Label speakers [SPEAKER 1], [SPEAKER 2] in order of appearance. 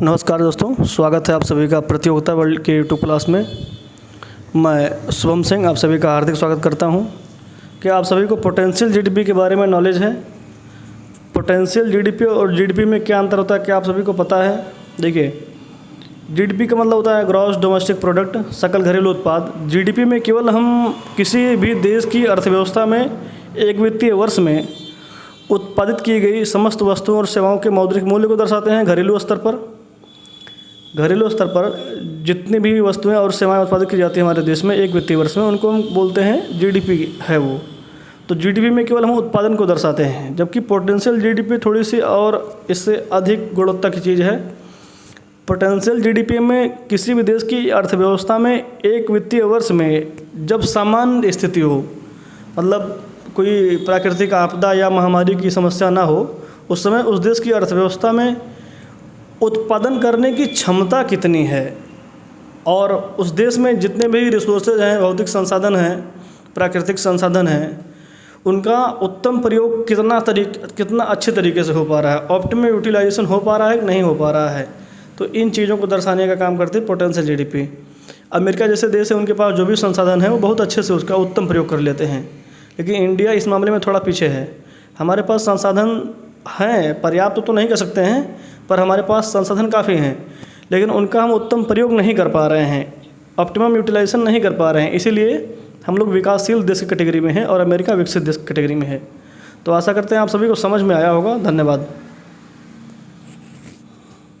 [SPEAKER 1] नमस्कार दोस्तों, स्वागत है आप सभी का प्रतियोगिता वर्ल्ड के यूट्यूब क्लास में। मैं शुभम सिंह आप सभी का हार्दिक स्वागत करता हूं। क्या आप सभी को पोटेंशियल जीडीपी के बारे में नॉलेज है? पोटेंशियल जीडीपी और जीडीपी में क्या अंतर होता है, क्या आप सभी को पता है? देखिए, जीडीपी का मतलब होता है ग्रॉस डोमेस्टिक प्रोडक्ट, सकल घरेलू उत्पाद। जीडीपी में केवल हम किसी भी देश की अर्थव्यवस्था में एक वित्तीय वर्ष में उत्पादित की गई समस्त वस्तुओं और सेवाओं के मौद्रिक मूल्य को दर्शाते हैं। घरेलू स्तर पर जितनी भी वस्तुएं और सेवाएं उत्पादित की जाती हैं हमारे देश में एक वित्तीय वर्ष में, उनको हम बोलते हैं जीडीपी है वो। तो जीडीपी में केवल हम उत्पादन को दर्शाते हैं, जबकि पोटेंशियल जीडीपी थोड़ी सी और इससे अधिक गुणवत्ता की चीज़ है। पोटेंशियल जीडीपी में किसी भी देश की अर्थव्यवस्था में एक वित्तीय वर्ष में जब सामान्य स्थिति हो, मतलब कोई प्राकृतिक आपदा या महामारी की समस्या ना हो, उस समय उस देश की अर्थव्यवस्था में उत्पादन करने की क्षमता कितनी है और उस देश में जितने भी रिसोर्सेज हैं, भौतिक संसाधन हैं, प्राकृतिक संसाधन हैं, उनका उत्तम प्रयोग कितना अच्छे तरीके से हो पा रहा है, ऑप्टिमम यूटिलाइजेशन हो पा रहा है कि नहीं हो पा रहा है। तो इन चीज़ों को दर्शाने का काम करती है पोटेंशियल जीडीपी। अमेरिका जैसे देश है, उनके पास जो भी संसाधन है वो बहुत अच्छे से उसका उत्तम प्रयोग कर लेते हैं, लेकिन इंडिया इस मामले में थोड़ा पीछे है। हमारे पास संसाधन हैं, पर्याप्त तो नहीं कह सकते हैं, पर हमारे पास संसाधन काफ़ी हैं, लेकिन उनका हम उत्तम प्रयोग नहीं कर पा रहे हैं, ऑप्टिमम यूटिलाइजेशन नहीं कर पा रहे हैं। इसीलिए हम लोग विकासशील देश की कैटेगरी में हैं और अमेरिका विकसित देश की कैटेगरी में है। तो आशा करते हैं आप सभी को समझ में आया होगा। धन्यवाद।